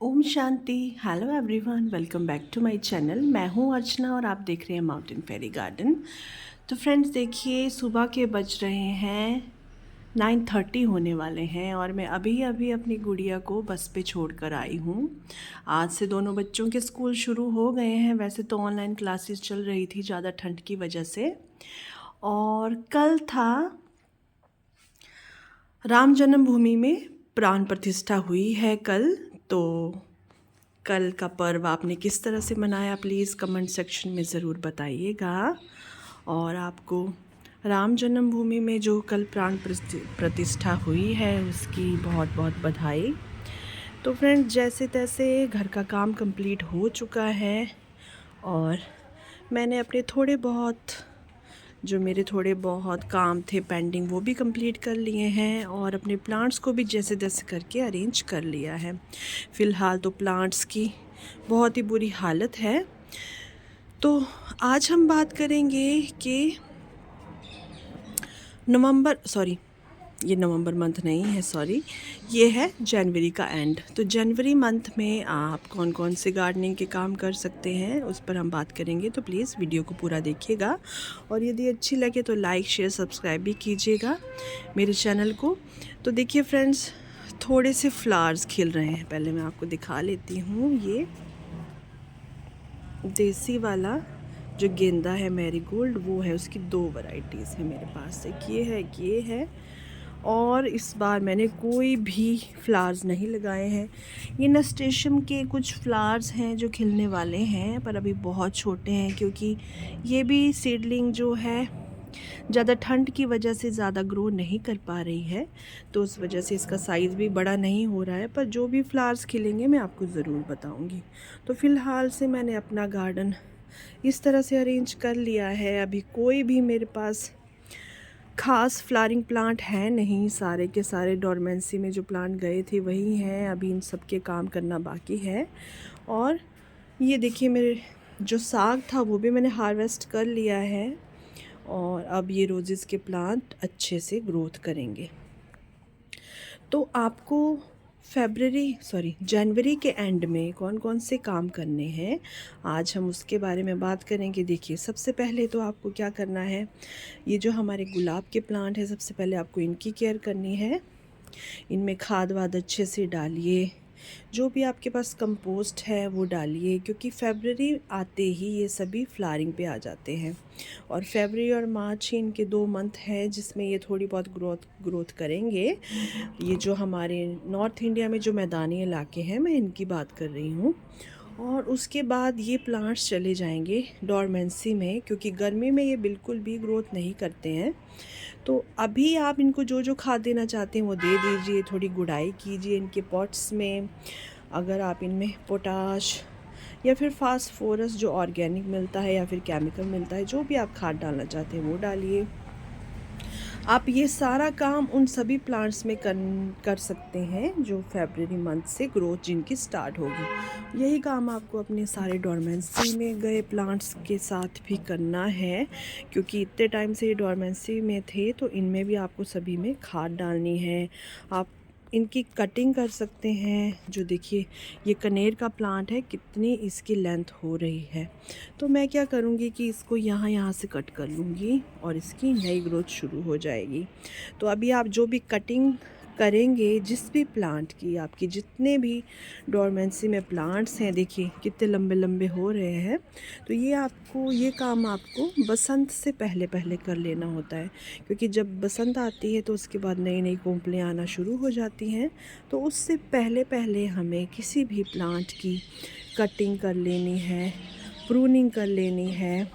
ओम शांति। Hello everyone, welcome back to my channel. मैं हूं अर्चना और आप देख रहे हैं माउंटेन फेरी गार्डन। तो फ्रेंड्स देखिए, सुबह के बज रहे हैं 9:30 होने वाले हैं और मैं अभी अभी अपनी गुड़िया को बस पे छोड़कर आई हूँ। आज से दोनों बच्चों के स्कूल शुरू हो गए हैं। वैसे तो ऑनलाइन क्लासेस चल रही थी ज़्यादा ठंड की वजह से। और कल था राम जन्मभूमि में प्राण प्रतिष्ठा हुई है कल। तो कल का पर्व आपने किस तरह से मनाया, प्लीज़ कमेंट सेक्शन में ज़रूर बताइएगा। और आपको राम जन्मभूमि में जो कल प्राण प्रतिष्ठा हुई है उसकी बहुत बहुत बधाई। तो फ्रेंड्स, जैसे तैसे घर का काम कंप्लीट हो चुका है और मैंने अपने थोड़े बहुत काम थे पेंडिंग वो भी कंप्लीट कर लिए हैं और अपने प्लांट्स को भी जैसे तैसे करके अरेंज कर लिया है। फ़िलहाल तो प्लांट्स की बहुत ही बुरी हालत है। तो आज हम बात करेंगे कि ये नवंबर मंथ नहीं है, ये है जनवरी का एंड। तो जनवरी मंथ में आप कौन कौन से गार्डनिंग के काम कर सकते हैं उस पर हम बात करेंगे। तो प्लीज़ वीडियो को पूरा देखिएगा और यदि अच्छी लगे तो लाइक शेयर सब्सक्राइब भी कीजिएगा मेरे चैनल को। तो देखिए फ्रेंड्स, थोड़े से फ्लावर्स खिल रहे हैं। पहले मैं आपको दिखा लेती हूँ। ये देसी वाला जो गेंदा है मैरीगोल्ड, वो है, उसकी 2 वैरायटीज़ है मेरे पास। एक ये है और इस बार मैंने कोई भी फ्लावर्स नहीं लगाए हैं। ये नस्टेशियम के कुछ फ्लावर्स हैं जो खिलने वाले हैं पर अभी बहुत छोटे हैं, क्योंकि ये भी सीडलिंग जो है ज़्यादा ठंड की वजह से ज़्यादा ग्रो नहीं कर पा रही है, तो उस वजह से इसका साइज़ भी बड़ा नहीं हो रहा है। पर जो भी फ्लावर्स खिलेंगे मैं आपको ज़रूर बताऊंगी। तो फ़िलहाल से मैंने अपना गार्डन इस तरह से अरेंज कर लिया है। अभी कोई भी मेरे पास ख़ास फ्लावरिंग प्लांट है नहीं, सारे के सारे डोरमेंसी में जो प्लांट गए थे वही हैं। अभी इन सब के काम करना बाकी है। और ये देखिए, मेरे जो साग था वो भी मैंने हार्वेस्ट कर लिया है और अब ये रोजेस के प्लांट अच्छे से ग्रोथ करेंगे। तो आपको जनवरी के एंड में कौन कौन से काम करने हैं, आज हम उसके बारे में बात करेंगे। देखिए, सबसे पहले तो आपको क्या करना है, ये जो हमारे गुलाब के प्लांट है, सबसे पहले आपको इनकी केयर करनी है। इनमें खाद वाद अच्छे से डालिए, जो भी आपके पास कंपोस्ट है वो डालिए, क्योंकि फरवरी आते ही ये सभी फ्लावरिंग पे आ जाते हैं। और फरवरी और मार्च ही इनके 2 मंथ हैं जिसमें ये थोड़ी बहुत ग्रोथ करेंगे। ये जो हमारे नॉर्थ इंडिया में जो मैदानी इलाके हैं, मैं इनकी बात कर रही हूँ। और उसके बाद ये प्लांट्स चले जाएंगे डोरमेंसी में, क्योंकि गर्मी में ये बिल्कुल भी ग्रोथ नहीं करते हैं। तो अभी आप इनको जो जो खाद देना चाहते हैं वो दे दीजिए, थोड़ी गुड़ाई कीजिए इनके पॉट्स में। अगर आप इनमें पोटाश या फिर फास्फोरस जो ऑर्गेनिक मिलता है या फिर केमिकल मिलता है, जो भी आप खाद डालना चाहते हैं वो डालिए। आप ये सारा काम उन सभी प्लांट्स में कर सकते हैं जो फरवरी मंथ से ग्रोथ जिनकी स्टार्ट होगी। यही काम आपको अपने सारे डोरमेंसी में गए प्लांट्स के साथ भी करना है, क्योंकि इतने टाइम से ये डोरमेंसी में थे तो इनमें भी आपको सभी में खाद डालनी है। आप इनकी कटिंग कर सकते हैं। जो देखिए, ये कनेर का प्लांट है, कितनी इसकी लेंथ हो रही है। तो मैं क्या करूँगी कि इसको यहाँ से कट कर लूँगी और इसकी नई ग्रोथ शुरू हो जाएगी। तो अभी आप जो भी कटिंग करेंगे, जिस भी प्लांट की, आपकी जितने भी डोरमेंसी में प्लांट्स हैं, देखिए कितने लंबे लंबे हो रहे हैं। तो ये काम आपको बसंत से पहले पहले कर लेना होता है, क्योंकि जब बसंत आती है तो उसके बाद नई नई कोंपलें आना शुरू हो जाती हैं। तो उससे पहले पहले हमें किसी भी प्लांट की कटिंग कर लेनी है, प्रूनिंग कर लेनी है।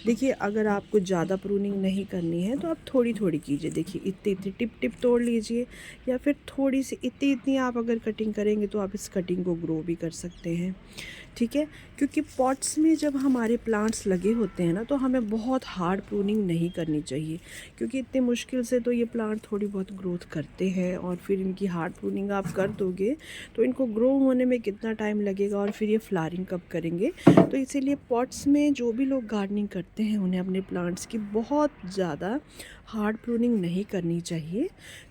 देखिए, अगर आपको ज़्यादा प्रूनिंग नहीं करनी है तो आप थोड़ी थोड़ी कीजिए। देखिए, इतनी इतनी टिप तोड़ लीजिए, या फिर थोड़ी सी इतनी इतनी आप अगर कटिंग करेंगे तो आप इस कटिंग को ग्रो भी कर सकते हैं। ठीक है, क्योंकि पॉट्स में जब हमारे प्लांट्स लगे होते हैं ना, तो हमें बहुत हार्ड प्रूनिंग नहीं करनी चाहिए, क्योंकि इतने मुश्किल से तो ये प्लांट थोड़ी बहुत ग्रोथ करते हैं। और फिर इनकी हार्ड प्रूनिंग आप कर दोगे तो इनको ग्रो होने में कितना टाइम लगेगा और फिर ये फ्लावरिंग कब करेंगे। तो इसीलिए पॉट्स में जो भी लोग गार्डनिंग करते हैं उन्हें अपने प्लांट्स की बहुत ज़्यादा हार्ड प्रूनिंग नहीं करनी चाहिए।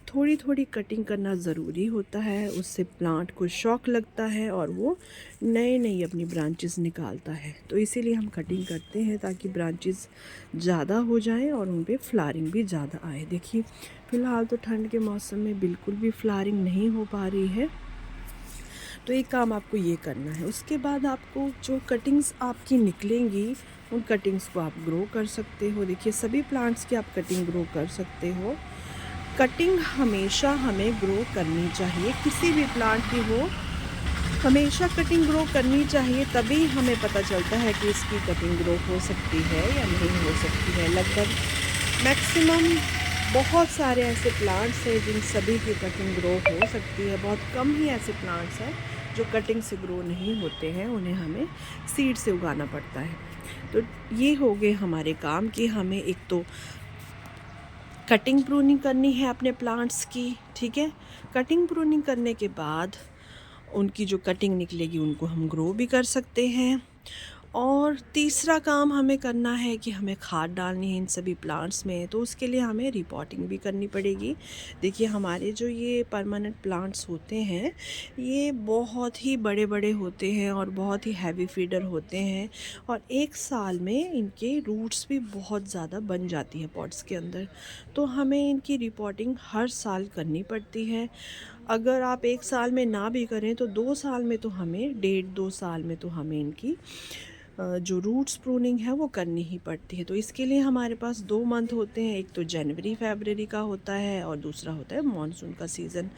थोड़ी थोड़ी कटिंग करना ज़रूरी होता है, उससे प्लांट को शॉक लगता है और वो नए नई अपनी ब्रांचेस निकालता है। तो इसीलिए हम कटिंग करते हैं ताकि ब्रांचेस ज़्यादा हो जाएं और उन पे फ्लावरिंग भी ज़्यादा आए। देखिए फ़िलहाल तो ठंड के मौसम में बिल्कुल भी फ्लावरिंग नहीं हो पा रही है, तो एक काम आपको ये करना है। उसके बाद आपको जो कटिंग्स आपकी निकलेंगी उन कटिंग्स को आप ग्रो कर सकते हो। देखिए सभी प्लांट्स की आप कटिंग ग्रो कर सकते हो। कटिंग हमेशा हमें ग्रो करनी चाहिए, किसी भी प्लांट की हो हमेशा कटिंग ग्रो करनी चाहिए, तभी हमें पता चलता है कि इसकी कटिंग ग्रो हो सकती है या नहीं हो सकती है। लगभग मैक्सिमम बहुत सारे ऐसे प्लांट्स हैं जिन सभी की कटिंग ग्रो हो सकती है। बहुत कम ही ऐसे प्लांट्स हैं जो कटिंग से ग्रो नहीं होते हैं, उन्हें हमें सीड से उगाना पड़ता है। तो ये हो गए हमारे काम कि हमें एक तो कटिंग प्रूनिंग करनी है अपने प्लांट्स की, ठीक है। कटिंग प्रूनिंग करने के बाद उनकी जो कटिंग निकलेगी उनको हम ग्रो भी कर सकते हैं। और तीसरा काम हमें करना है कि हमें खाद डालनी है इन सभी प्लांट्स में, तो उसके लिए हमें रिपोर्टिंग भी करनी पड़ेगी। देखिए हमारे जो ये परमानेंट प्लांट्स होते हैं ये बहुत ही बड़े बड़े होते हैं और बहुत ही हैवी फीडर होते हैं, और एक साल में इनके रूट्स भी बहुत ज़्यादा बन जाती हैं पॉट्स के अंदर। तो हमें इनकी रिपोर्टिंग हर साल करनी पड़ती है। अगर आप एक साल में ना भी करें तो 2 साल में तो हमें, 1.5-2 साल में तो हमें इनकी जो रूट्स प्रूनिंग है वो करनी ही पड़ती है। तो इसके लिए हमारे पास 2 मंथ होते हैं, एक तो जनवरी फरवरी का होता है और दूसरा होता है मानसून का सीज़न।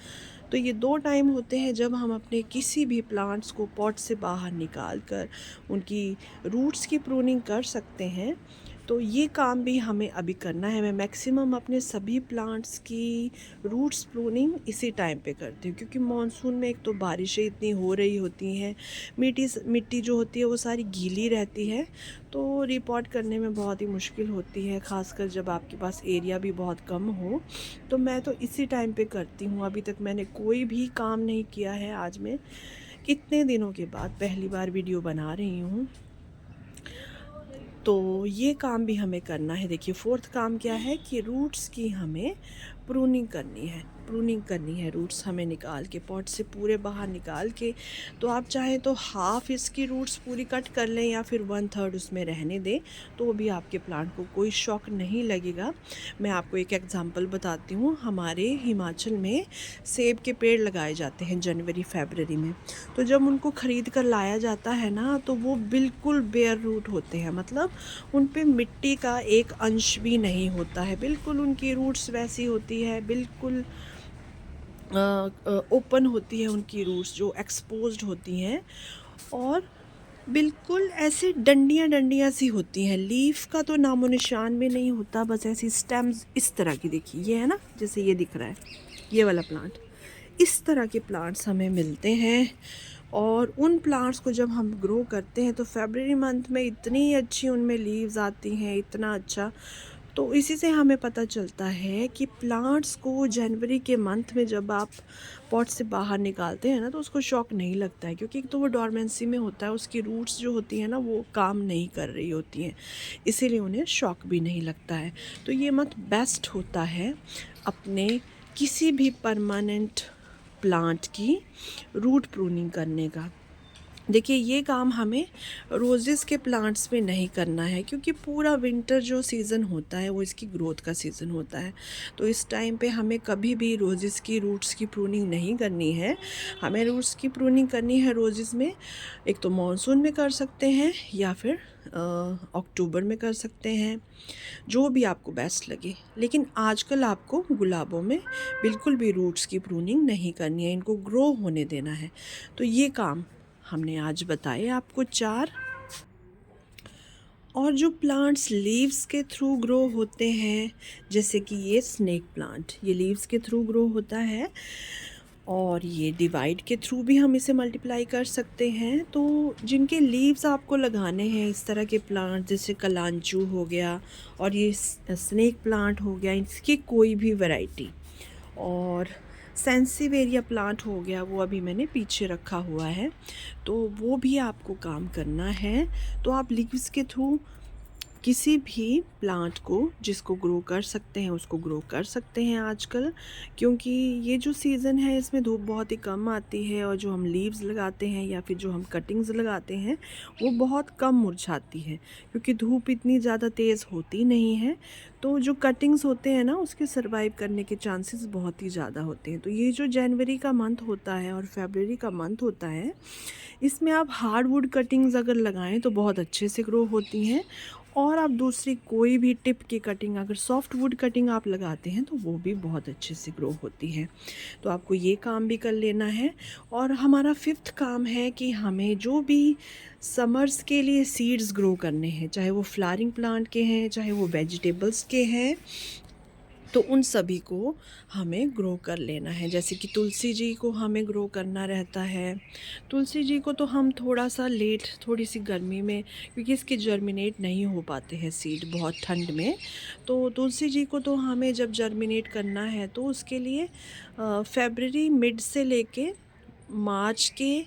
तो ये 2 टाइम होते हैं जब हम अपने किसी भी प्लांट्स को पॉट से बाहर निकाल कर उनकी रूट्स की प्रूनिंग कर सकते हैं। तो ये काम भी हमें अभी करना है। मैं मैक्सिमम अपने सभी प्लांट्स की रूट्स प्रूनिंग इसी टाइम पे करती हूँ, क्योंकि मानसून में एक तो बारिशें इतनी हो रही होती हैं, मिट्टी जो होती है वो सारी गीली रहती है, तो रिपोर्ट करने में बहुत ही मुश्किल होती है, ख़ासकर जब आपके पास एरिया भी बहुत कम हो। तो मैं तो इसी टाइम पे करती हूँ। अभी तक मैंने कोई भी काम नहीं किया है। आज मैं कितने दिनों के बाद पहली बार वीडियो बना रही हूँ, तो ये काम भी हमें करना है। देखिए फोर्थ काम क्या है कि रूट्स की हमें प्रूनिंग करनी है। प्रूनिंग करनी है, रूट्स हमें निकाल के पॉट से पूरे बाहर निकाल के, तो आप चाहें तो हाफ़ इसकी रूट्स पूरी कट कर लें या फिर 1/3 उसमें रहने दें, तो भी आपके प्लांट को कोई शॉक नहीं लगेगा। मैं आपको एक एग्जांपल बताती हूँ। हमारे हिमाचल में सेब के पेड़ लगाए जाते हैं जनवरी फरवरी में, तो जब उनको ख़रीद कर लाया जाता है ना तो वो बिल्कुल बेयर रूट होते हैं, मतलब उन पे मिट्टी का एक अंश भी नहीं होता है। बिल्कुल उनकी रूट्स वैसी होती है, बिल्कुल ओपन होती है उनकी रूट्स, जो एक्सपोज्ड होती हैं, और बिल्कुल ऐसे डंडियाँ डंडियाँ सी होती हैं। लीफ का तो नामो निशान भी नहीं होता, बस ऐसी स्टेम्स इस तरह की। देखिए ये है ना, जैसे ये दिख रहा है ये वाला प्लांट, इस तरह के प्लांट्स हमें मिलते हैं। और उन प्लांट्स को जब हम ग्रो करते हैं तो फरवरी मंथ में इतनी अच्छी उनमें लीव्स आती हैं, इतना अच्छा। तो इसी से हमें पता चलता है कि प्लांट्स को जनवरी के मंथ में जब आप पॉट से बाहर निकालते हैं ना तो उसको शॉक नहीं लगता है, क्योंकि एक तो वो डॉर्मेंसी में होता है, उसकी रूट्स जो होती हैं ना वो काम नहीं कर रही होती हैं, इसीलिए उन्हें शॉक भी नहीं लगता है। तो ये मत बेस्ट होता है अपने किसी भी परमानेंट प्लांट की रूट प्रूनिंग करने का। देखिए ये काम हमें रोज़ेस के प्लांट्स में नहीं करना है, क्योंकि पूरा विंटर जो सीज़न होता है वो इसकी ग्रोथ का सीज़न होता है। तो इस टाइम पे हमें कभी भी रोज़ेस की रूट्स की प्रूनिंग नहीं करनी है। हमें रूट्स की प्रूनिंग करनी है रोज़ेस में, एक तो मानसून में कर सकते हैं या फिर अक्टूबर में कर सकते हैं, जो भी आपको बेस्ट लगे। लेकिन आजकल आपको गुलाबों में बिल्कुल भी रूट्स की प्रूनिंग नहीं करनी है, इनको ग्रो होने देना है। तो ये काम हमने आज बताए आपको 4। और जो प्लांट्स लीव्स के थ्रू ग्रो होते हैं, जैसे कि ये स्नेक प्लांट, ये लीव्स के थ्रू ग्रो होता है, और ये डिवाइड के थ्रू भी हम इसे मल्टीप्लाई कर सकते हैं। तो जिनके लीव्स आपको लगाने हैं इस तरह के प्लांट, जैसे कलांचू हो गया और ये स्नेक प्लांट हो गया, इसकी कोई भी वैरायटी, और सेंसिवेरिया प्लांट हो गया, वो अभी मैंने पीछे रखा हुआ है, तो वो भी आपको काम करना है। तो आप लीव्स के थ्रू किसी भी प्लांट को जिसको ग्रो कर सकते हैं उसको ग्रो कर सकते हैं आजकल, क्योंकि ये जो सीज़न है इसमें धूप बहुत ही कम आती है और जो हम लीव्स लगाते हैं या फिर जो हम कटिंग्स लगाते हैं वो बहुत कम मुरझाती है, क्योंकि धूप इतनी ज़्यादा तेज़ होती नहीं है। तो जो कटिंग्स होते हैं ना उसके सर्वाइव करने के चांसेस बहुत ही ज़्यादा होते हैं। तो ये जो जनवरी का मंथ होता है और फरवरी का मंथ होता है, इसमें आप हार्डवुड कटिंग्स अगर लगाएं तो बहुत अच्छे से ग्रो होती हैं। और आप दूसरी कोई भी टिप की कटिंग, अगर सॉफ्ट वुड कटिंग आप लगाते हैं तो वो भी बहुत अच्छे से ग्रो होती है। तो आपको ये काम भी कर लेना है। और हमारा 5th काम है कि हमें जो भी समर्स के लिए सीड्स ग्रो करने हैं, चाहे वो फ्लावरिंग प्लांट के हैं चाहे वो वेजिटेबल्स के हैं, तो उन सभी को हमें ग्रो कर लेना है। जैसे कि तुलसी जी को हमें ग्रो करना रहता है। तुलसी जी को तो हम थोड़ा सा लेट, थोड़ी सी गर्मी में, क्योंकि इसके जर्मिनेट नहीं हो पाते हैं सीड बहुत ठंड में, तो तुलसी जी को तो हमें जब जर्मिनेट करना है तो उसके लिए फरवरी मिड से लेके मार्च के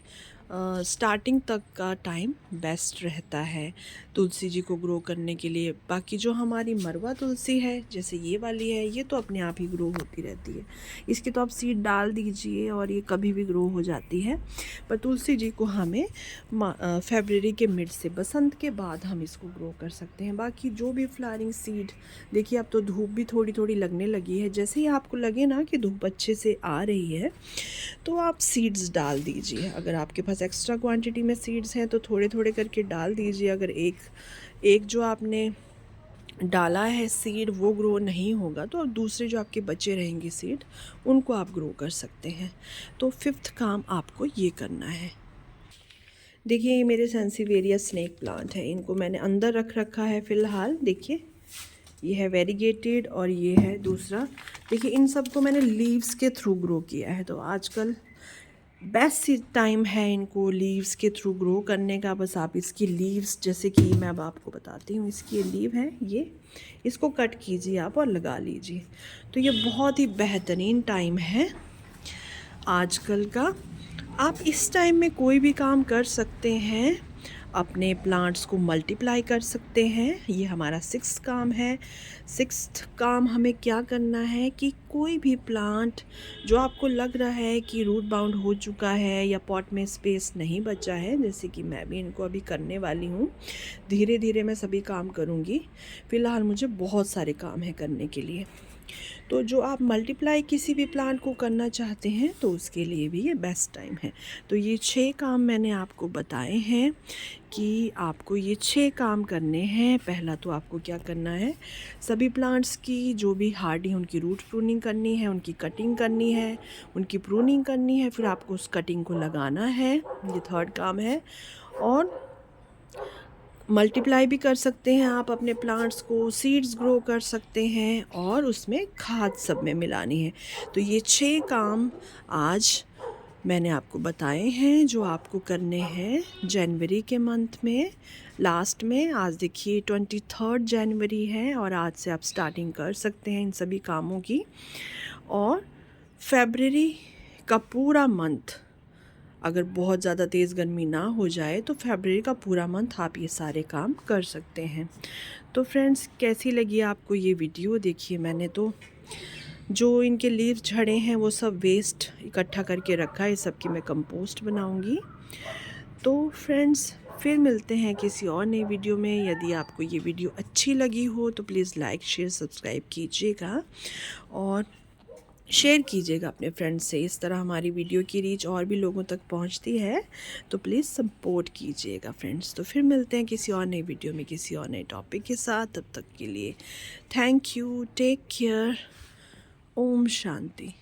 स्टार्टिंग तक का टाइम बेस्ट रहता है तुलसी जी को ग्रो करने के लिए। बाकी जो हमारी मरवा तुलसी है, जैसे ये वाली है, ये तो अपने आप ही ग्रो होती रहती है, इसके तो आप सीड डाल दीजिए और ये कभी भी ग्रो हो जाती है। पर तुलसी जी को हमें फरवरी के मिड से, बसंत के बाद हम इसको ग्रो कर सकते हैं। बाकी जो भी फ्लावरिंग सीड, देखिए अब तो धूप भी थोड़ी थोड़ी लगने लगी है, जैसे ही आपको लगे ना कि धूप अच्छे से आ रही है तो आप सीड्स डाल दीजिए। अगर आपके पास एक्स्ट्रा क्वांटिटी में सीड्स हैं तो थोड़े थोड़े करके डाल दीजिए। अगर एक जो आपने डाला है सीड वो ग्रो नहीं होगा तो दूसरे जो आपके बचे रहेंगे सीड, उनको आप ग्रो कर सकते हैं। तो 5th काम आपको ये करना है। देखिए ये मेरे सेंसिवेरिया स्नेक प्लांट है, इनको मैंने अंदर रख रखा है फ़िलहाल। देखिए ये है वेरीगेटेड और ये है दूसरा। देखिए इन सब को मैंने लीव्स के थ्रू ग्रो किया है, तो आजकल बेस्ट टाइम है इनको लीव्स के थ्रू ग्रो करने का। बस आप इसकी लीव्स, जैसे कि मैं अब आपको बताती हूँ, इसकी ये लीव है, ये इसको कट कीजिए आप और लगा लीजिए। तो ये बहुत ही बेहतरीन टाइम है आजकल का। आप इस टाइम में कोई भी काम कर सकते हैं, अपने प्लांट्स को मल्टीप्लाई कर सकते हैं। ये हमारा 6th काम है। 6th काम हमें क्या करना है कि कोई भी प्लांट जो आपको लग रहा है कि रूट बाउंड हो चुका है या पॉट में स्पेस नहीं बचा है, जैसे कि मैं भी इनको अभी करने वाली हूँ, धीरे धीरे मैं सभी काम करूँगी। फ़िलहाल मुझे बहुत सारे काम हैं करने के लिए। तो जो आप मल्टीप्लाई किसी भी प्लांट को करना चाहते हैं तो उसके लिए भी ये बेस्ट टाइम है। तो ये 6 काम मैंने आपको बताए हैं कि आपको ये 6 काम करने हैं। पहला तो आपको क्या करना है, सभी प्लांट्स की जो भी हार्डी उनकी रूट प्रूनिंग करनी है, उनकी कटिंग करनी है, उनकी प्रूनिंग करनी है, फिर आपको उस कटिंग को लगाना है, ये 3rd काम है। और मल्टीप्लाई भी कर सकते हैं आप अपने प्लांट्स को, सीड्स ग्रो कर सकते हैं और उसमें खाद सब में मिलानी है। तो ये 6 काम आज मैंने आपको बताए हैं जो आपको करने हैं जनवरी के मंथ में, लास्ट में। आज देखिए 23 जनवरी है और आज से आप स्टार्टिंग कर सकते हैं इन सभी कामों की। और फरवरी का पूरा मंथ, अगर बहुत ज़्यादा तेज़ गर्मी ना हो जाए तो फरवरी का पूरा मंथ आप ये सारे काम कर सकते हैं। तो फ्रेंड्स कैसी लगी आपको ये वीडियो? देखिए मैंने तो जो इनके लीव्स झड़े हैं वो सब वेस्ट इकट्ठा करके रखा है, इस सब की मैं कंपोस्ट बनाऊंगी। तो फ्रेंड्स फिर मिलते हैं किसी और नई वीडियो में। यदि आपको ये वीडियो अच्छी लगी हो तो प्लीज़ लाइक शेयर सब्सक्राइब कीजिएगा और शेयर कीजिएगा अपने फ्रेंड्स से। इस तरह हमारी वीडियो की रीच और भी लोगों तक पहुंचती है, तो प्लीज़ सपोर्ट कीजिएगा फ्रेंड्स। तो फिर मिलते हैं किसी और नई वीडियो में किसी और नए टॉपिक के साथ। तब तक के लिए थैंक यू, टेक केयर, ओम शांति।